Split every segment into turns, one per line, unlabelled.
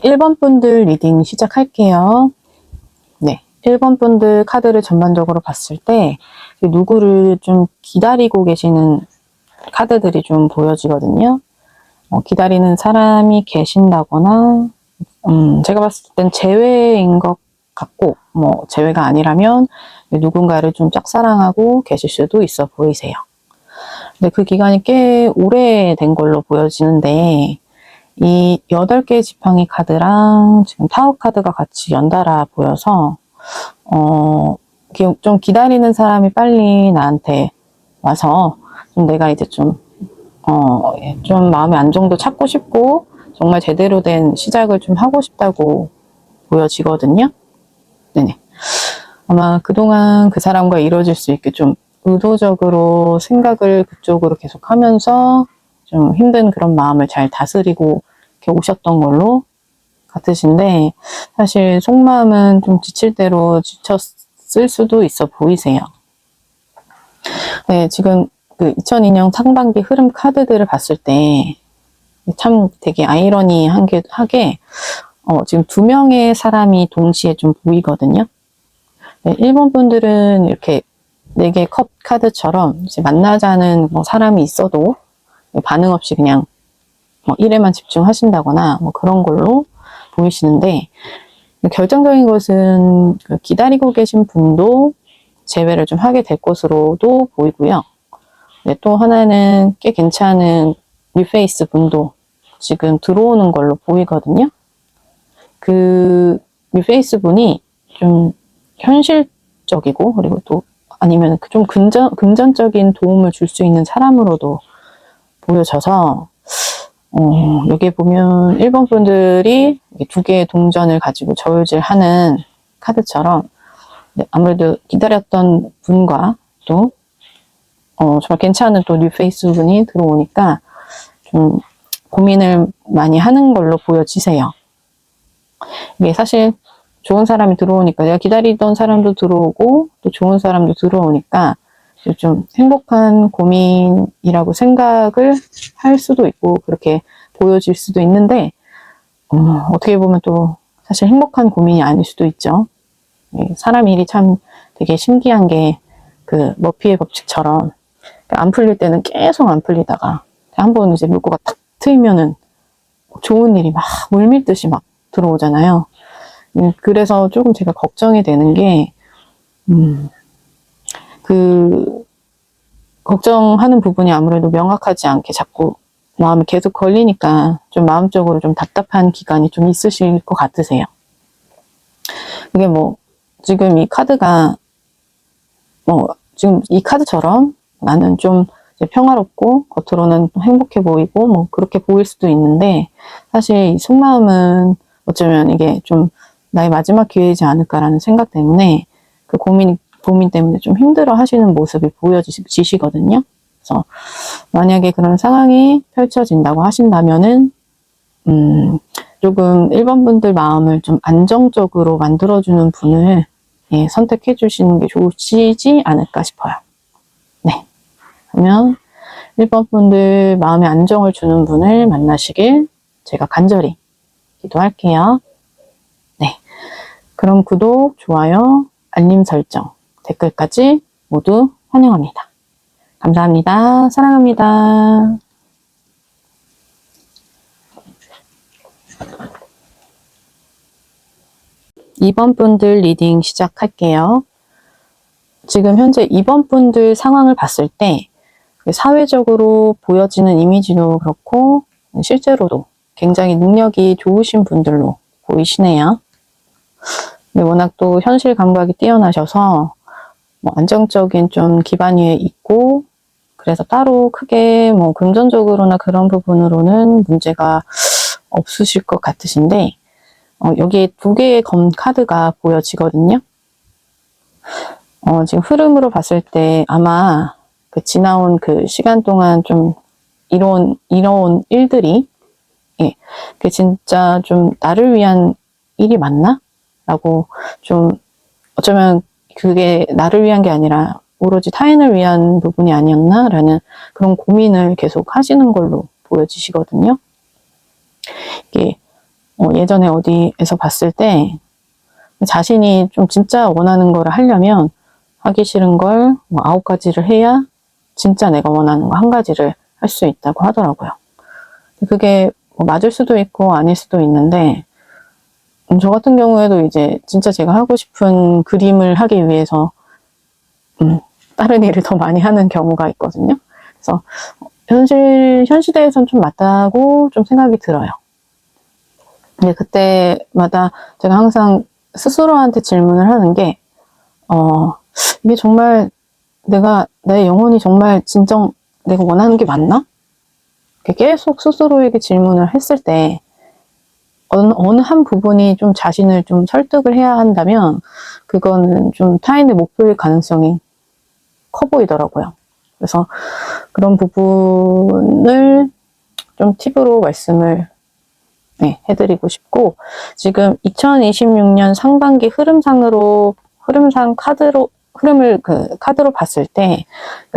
1번 분들 리딩 시작할게요. 네, 1번 분들 카드를 전반적으로 봤을 때 누구를 좀 기다리고 계시는 카드들이 좀 보여지거든요. 기다리는 사람이 계신다거나 제가 봤을 땐 재회인 것 같고, 재회가 아니라면 누군가를 좀 짝사랑하고 계실 수도 있어 보이세요. 근데 그 기간이 꽤 오래된 걸로 보여지는데, 이 8개의 지팡이 카드랑 지금 타워 카드가 같이 연달아 보여서, 좀 기다리는 사람이 빨리 나한테 와서, 좀 내가 이제 좀 마음의 안정도 찾고 싶고, 정말 제대로 된 시작을 좀 하고 싶다고 보여지거든요. 네네. 아마 그동안 그 사람과 이루어질 수 있게 좀 의도적으로 생각을 그쪽으로 계속 하면서 좀 힘든 그런 마음을 잘 다스리고 이렇게 오셨던 걸로 같으신데, 사실 속마음은 좀 지칠 대로 지쳤을 수도 있어 보이세요. 네, 지금 그 2002년 상반기 흐름 카드들을 봤을 때 참 되게 아이러니하게 지금 2명의 사람이 동시에 좀 보이거든요. 네, 1번 분들은 이렇게 4개의 컵 카드처럼 이제 만나자는 사람이 있어도 반응 없이 그냥 일에만 집중하신다거나 그런 걸로 보이시는데, 결정적인 것은 기다리고 계신 분도 재회를 좀 하게 될 것으로도 보이고요. 네, 또 하나는 꽤 괜찮은 뉴페이스 분도 지금 들어오는 걸로 보이거든요. 그 뉴페이스 분이 좀 현실적이고, 그리고 또 아니면 좀 금전적인 도움을 줄 수 있는 사람으로도 보여져서, 여기에 보면 1번 분들이 2개의 동전을 가지고 저울질하는 카드처럼, 네, 아무래도 기다렸던 분과 또 정말 괜찮은 또 뉴페이스 분이 들어오니까 좀 고민을 많이 하는 걸로 보여지세요. 이게 사실 좋은 사람이 들어오니까, 내가 기다리던 사람도 들어오고 또 좋은 사람도 들어오니까 좀 행복한 고민이라고 생각을 할 수도 있고 그렇게 보여질 수도 있는데, 어떻게 보면 또 사실 행복한 고민이 아닐 수도 있죠. 사람 일이 참 되게 신기한 게, 그 머피의 법칙처럼 안 풀릴 때는 계속 안 풀리다가 한번 이제 물꼬가 탁 트이면은 좋은 일이 막 물밀듯이 막 들어오잖아요. 그래서 조금 제가 걱정이 되는 게, 그 걱정하는 부분이 아무래도 명확하지 않게 자꾸 마음이 계속 걸리니까 좀 마음적으로 좀 답답한 기간이 좀 있으실 것 같으세요. 이게 지금 이 카드가 지금 이 카드처럼 나는 좀 평화롭고 겉으로는 행복해 보이고 그렇게 보일 수도 있는데, 사실 이 속마음은 어쩌면 이게 좀 나의 마지막 기회이지 않을까라는 생각 때문에 그 고민 때문에 좀 힘들어 하시는 모습이 보여지시거든요. 그래서 만약에 그런 상황이 펼쳐진다고 하신다면은 조금 1번 분들 마음을 좀 안정적으로 만들어주는 분을 선택해 주시는 게 좋으시지 않을까 싶어요. 네. 그러면 1번 분들 마음에 안정을 주는 분을 만나시길 제가 간절히 기도할게요. 네. 그럼 구독, 좋아요, 알림 설정, 댓글까지 모두 환영합니다. 감사합니다. 사랑합니다. 2번 분들 리딩 시작할게요. 지금 현재 2번 분들 상황을 봤을 때 사회적으로 보여지는 이미지도 그렇고 실제로도 굉장히 능력이 좋으신 분들로 보이시네요. 워낙 또 현실 감각이 뛰어나셔서 안정적인 좀 기반 위에 있고, 그래서 따로 크게 금전적으로나 그런 부분으로는 문제가 없으실 것 같으신데, 여기에 2개의 검 카드가 보여지거든요. 지금 흐름으로 봤을 때 아마 지나온 그 시간 동안 좀 이뤄온 일들이, 그게 진짜 좀 나를 위한 일이 맞나? 라고 좀 어쩌면 그게 나를 위한 게 아니라 오로지 타인을 위한 부분이 아니었나? 라는 그런 고민을 계속 하시는 걸로 보여지시거든요. 이게 예전에 어디에서 봤을 때 자신이 좀 진짜 원하는 거를 하려면 하기 싫은 걸 9가지를 해야 진짜 내가 원하는 거 1가지를 할 수 있다고 하더라고요. 그게 맞을 수도 있고 아닐 수도 있는데 저 같은 경우에도 이제 진짜 제가 하고 싶은 그림을 하기 위해서 다른 일을 더 많이 하는 경우가 있거든요. 그래서 현 시대에선 좀 맞다고 좀 생각이 들어요. 근데 그때마다 제가 항상 스스로한테 질문을 하는 게, 이게 정말 내 영혼이 정말 진정 내가 원하는 게 맞나? 계속 스스로에게 질문을 했을 때, 어느 한 부분이 좀 자신을 좀 설득을 해야 한다면, 그거는 좀 타인의 목표일 가능성이 커 보이더라고요. 그래서 그런 부분을 좀 팁으로 말씀을 해드리고 싶고, 지금 2026년 상반기 흐름을 카드로 봤을 때,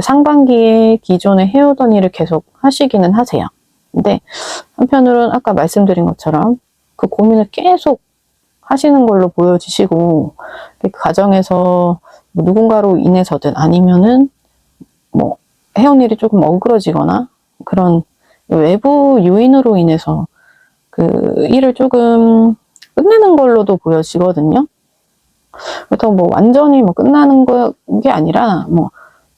상반기에 기존에 해오던 일을 계속 하시기는 하세요. 근데 한편으로는 아까 말씀드린 것처럼 그 고민을 계속 하시는 걸로 보여지시고, 그 과정에서 누군가로 인해서든 아니면은 해온 일이 조금 어그러지거나 그런 외부 요인으로 인해서 그 일을 조금 끝내는 걸로도 보여지거든요. 그렇다고 완전히 끝나는 게 아니라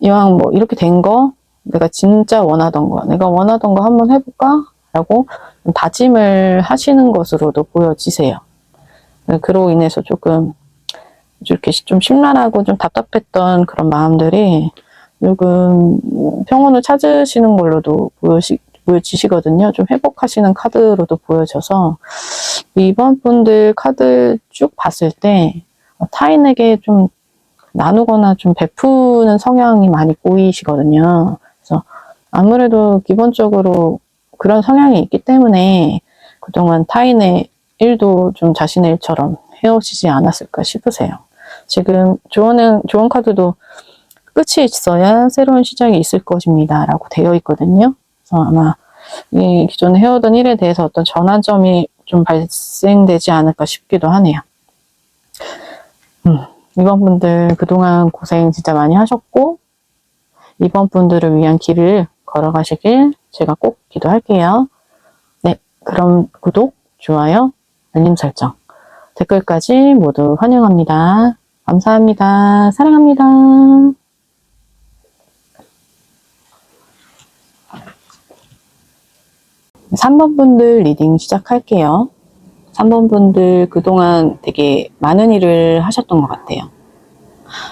이왕 이렇게 된 거, 내가 진짜 원하던 거, 내가 원하던 거 한번 해볼까? 라고 다짐을 하시는 것으로도 보여지세요. 그로 인해서 조금 이렇게 좀 심란하고 좀 답답했던 그런 마음들이 조금 평온을 찾으시는 걸로도 보여지시거든요. 좀 회복하시는 카드로도 보여져서 이번 분들 카드 쭉 봤을 때 타인에게 좀 나누거나 좀 베푸는 성향이 많이 보이시거든요. 그래서 아무래도 기본적으로 그런 성향이 있기 때문에 그동안 타인의 일도 좀 자신의 일처럼 해오시지 않았을까 싶으세요. 지금 좋은 카드도 끝이 있어야 새로운 시작이 있을 것입니다. 라고 되어 있거든요. 그래서 아마 이 기존에 해오던 일에 대해서 어떤 전환점이 좀 발생되지 않을까 싶기도 하네요. 이번 분들 그동안 고생 진짜 많이 하셨고, 이번 분들을 위한 길을 걸어가시길 제가 꼭 기도할게요. 네, 그럼 구독, 좋아요, 알림 설정, 댓글까지 모두 환영합니다. 감사합니다. 사랑합니다. 3번 분들 리딩 시작할게요. 3번 분들 그동안 되게 많은 일을 하셨던 것 같아요.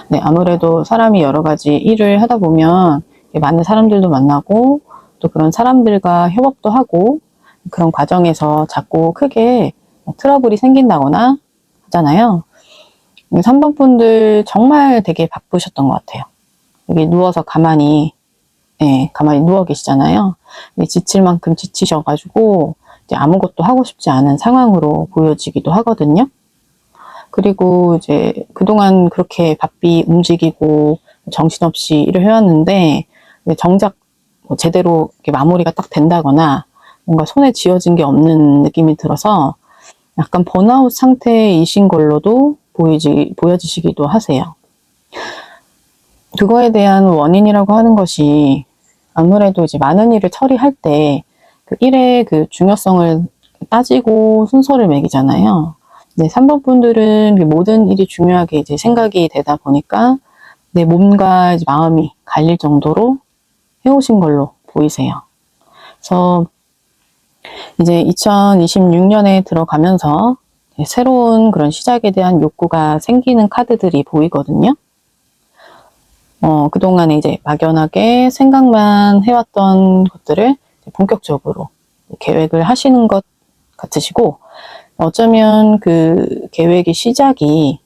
네, 아무래도 사람이 여러 가지 일을 하다 보면 많은 사람들도 만나고 또 그런 사람들과 협업도 하고 그런 과정에서 자꾸 크게 트러블이 생긴다거나 하잖아요. 3번 분들 정말 되게 바쁘셨던 것 같아요. 여기 누워서 가만히 누워 계시잖아요. 지칠 만큼 지치셔가지고 이제 아무것도 하고 싶지 않은 상황으로 보여지기도 하거든요. 그리고 이제 그동안 그렇게 바삐 움직이고 정신없이 일을 해왔는데 정작 제대로 마무리가 딱 된다거나 뭔가 손에 쥐어진 게 없는 느낌이 들어서 약간 번아웃 상태이신 걸로도 보여지시기도 하세요. 그거에 대한 원인이라고 하는 것이 아무래도 이제 많은 일을 처리할 때 그 일의 그 중요성을 따지고 순서를 매기잖아요. 네, 3번 분들은 모든 일이 중요하게 이제 생각이 되다 보니까 내 몸과 이제 마음이 갈릴 정도로 해오신 걸로 보이세요. 그래서 이제 2026년에 들어가면서 새로운 그런 시작에 대한 욕구가 생기는 카드들이 보이거든요. 그동안에 이제 막연하게 생각만 해왔던 것들을 본격적으로 계획을 하시는 것 같으시고, 어쩌면 그 계획의 시작이,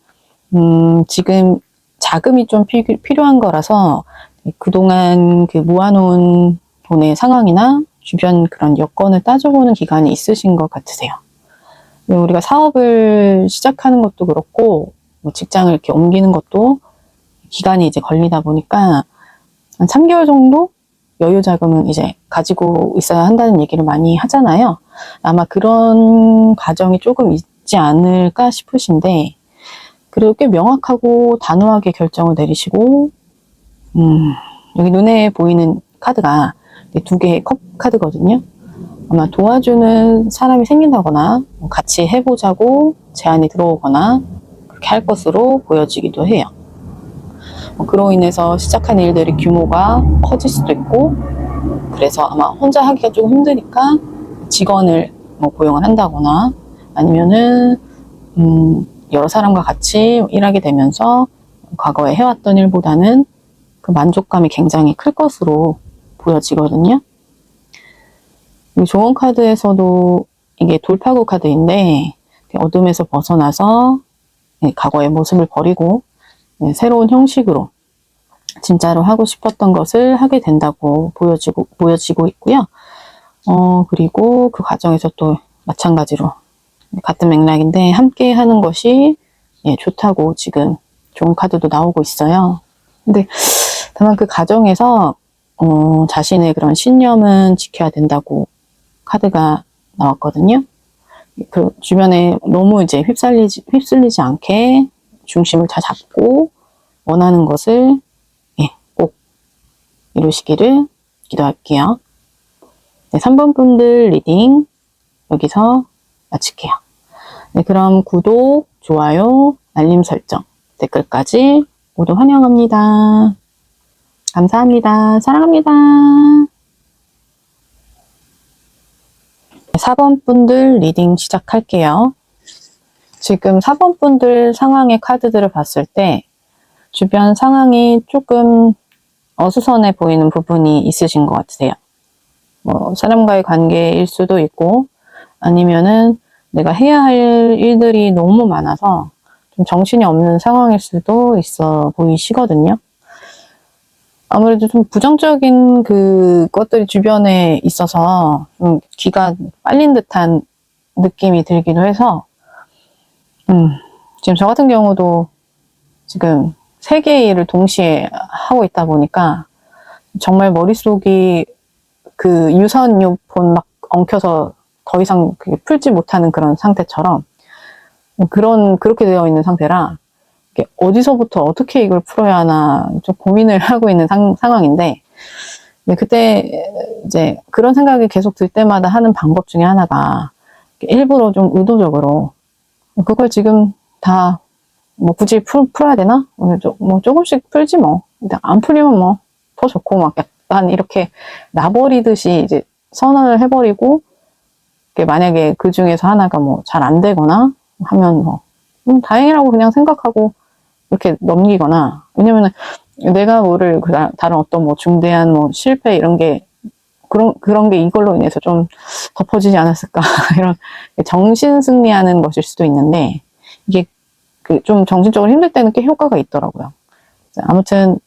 지금 자금이 좀 필요한 거라서 그동안 그 모아놓은 돈의 상황이나 주변 그런 여건을 따져보는 기간이 있으신 것 같으세요. 우리가 사업을 시작하는 것도 그렇고, 직장을 이렇게 옮기는 것도 기간이 이제 걸리다 보니까 한 3개월 정도 여유 자금은 이제 가지고 있어야 한다는 얘기를 많이 하잖아요. 아마 그런 과정이 조금 있지 않을까 싶으신데, 그리고 꽤 명확하고 단호하게 결정을 내리시고, 여기 눈에 보이는 카드가 2개의 컵 카드거든요. 아마 도와주는 사람이 생긴다거나 같이 해보자고 제안이 들어오거나 그렇게 할 것으로 보여지기도 해요. 그로 인해서 시작한 일들의 규모가 커질 수도 있고, 그래서 아마 혼자 하기가 조금 힘드니까 직원을 고용을 한다거나 아니면은 여러 사람과 같이 일하게 되면서 과거에 해왔던 일보다는 그 만족감이 굉장히 클 것으로 보여지거든요. 이 조언 카드에서도 이게 돌파구 카드인데, 어둠에서 벗어나서 과거의 모습을 버리고 새로운 형식으로 진짜로 하고 싶었던 것을 하게 된다고 보여지고 있고요. 그리고 그 과정에서 또 마찬가지로 같은 맥락인데 함께 하는 것이 좋다고 지금 좋은 카드도 나오고 있어요. 근데 다만 그 과정에서 자신의 그런 신념은 지켜야 된다고 카드가 나왔거든요. 그 주변에 너무 이제 휩쓸리지 않게 중심을 잘 잡고 원하는 것을 꼭 이루시기를 기도할게요. 네, 3번 분들 리딩 여기서 마칠게요. 네, 그럼 구독, 좋아요, 알림 설정, 댓글까지 모두 환영합니다. 감사합니다. 사랑합니다. 4번 분들 리딩 시작할게요. 지금 4번 분들 상황의 카드들을 봤을 때 주변 상황이 조금 어수선해 보이는 부분이 있으신 것 같으세요. 사람과의 관계일 수도 있고 아니면은 내가 해야 할 일들이 너무 많아서 좀 정신이 없는 상황일 수도 있어 보이시거든요. 아무래도 좀 부정적인 것들이 주변에 있어서 좀 기가 빨린 듯한 느낌이 들기도 해서 지금 저 같은 경우도 지금 3개의 일을 동시에 하고 있다 보니까 정말 머릿속이 그 유선유폰 막 엉켜서 더 이상 풀지 못하는 그런 상태처럼 그렇게 되어 있는 상태라 어디서부터 어떻게 이걸 풀어야 하나 좀 고민을 하고 있는 상황인데, 그때 이제 그런 생각이 계속 들 때마다 하는 방법 중에 하나가 일부러 좀 의도적으로 그걸 지금 다 굳이 풀어야 되나? 조금씩 풀지 뭐. 안 풀리면 더 좋고 막 약간 이렇게 놔버리듯이 이제 선언을 해버리고, 만약에 그 중에서 하나가 잘 안 되거나 하면 다행이라고 그냥 생각하고 이렇게 넘기거나, 왜냐면은 내가 모를 다른 어떤 중대한 실패 이런 게 그런 게 이걸로 인해서 좀 덮어지지 않았을까 이런 정신 승리하는 것일 수도 있는데, 이게 좀 정신적으로 힘들 때는 꽤 효과가 있더라고요. 아무튼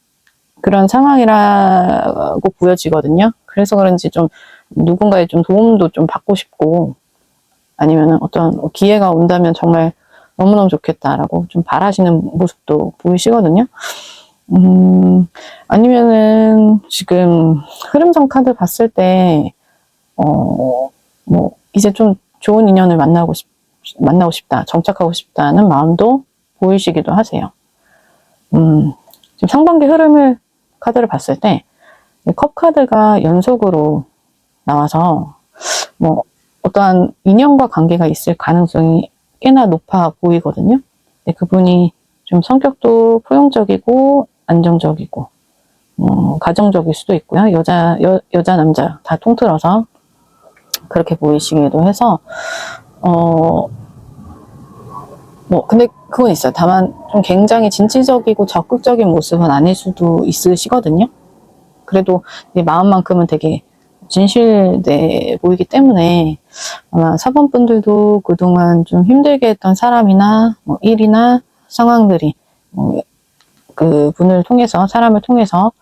그런 상황이라고 보여지거든요. 그래서 그런지 좀 누군가의 좀 도움도 좀 받고 싶고, 아니면은 어떤 기회가 온다면 정말 너무너무 좋겠다라고 좀 바라시는 모습도 보이시거든요. 아니면은 지금 흐름선 카드 봤을 때 이제 좀 좋은 인연을 만나고 싶다, 정착하고 싶다는 마음도 보이시기도 하세요. 지금 상반기 흐름을 카드를 봤을 때 컵 카드가 연속으로 나와서 어떠한 인연과 관계가 있을 가능성이 꽤나 높아 보이거든요. 그분이 좀 성격도 포용적이고 안정적이고 가정적일 수도 있고요. 여자 남자 다 통틀어서 그렇게 보이시기도 해서 근데 그건 있어요. 다만 좀 굉장히 진취적이고 적극적인 모습은 아닐 수도 있으시거든요. 그래도 마음만큼은 되게 진실돼 보이기 때문에 아마 4번 분들도 그동안 좀 힘들게 했던 사람이나 일이나 상황들이 그 분을 통해서, 사람을 통해서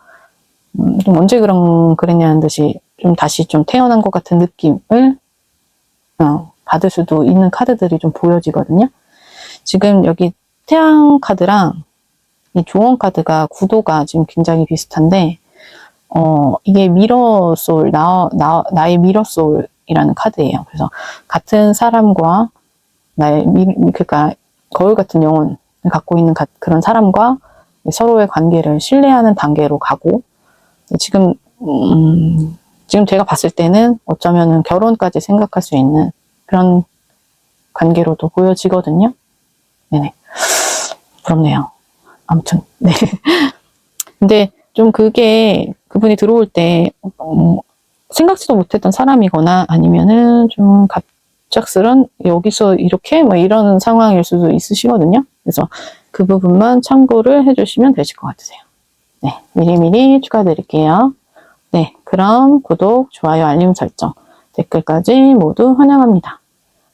좀 언제 그랬냐는 듯이 좀 다시 좀 태어난 것 같은 느낌을 받을 수도 있는 카드들이 좀 보여지거든요. 지금 여기 태양 카드랑 이 조언 카드가 구도가 지금 굉장히 비슷한데, 이게 나의 미러솔이라는 카드예요. 그래서 같은 사람과 그러니까 거울 같은 영혼을 갖고 있는 그런 사람과 서로의 관계를 신뢰하는 단계로 가고, 지금 제가 봤을 때는 어쩌면은 결혼까지 생각할 수 있는 그런 관계로도 보여지거든요. 네네. 부럽네요. 아무튼, 네. 근데 좀 그분이 들어올 때, 생각지도 못했던 사람이거나 아니면은 좀 갑작스런 여기서 이렇게 뭐 이런 상황일 수도 있으시거든요. 그래서 그 부분만 참고를 해주시면 되실 것 같으세요. 네. 미리미리 축하드릴게요. 네. 그럼 구독, 좋아요, 알림 설정, 댓글까지 모두 환영합니다.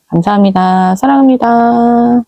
감사합니다. 사랑합니다.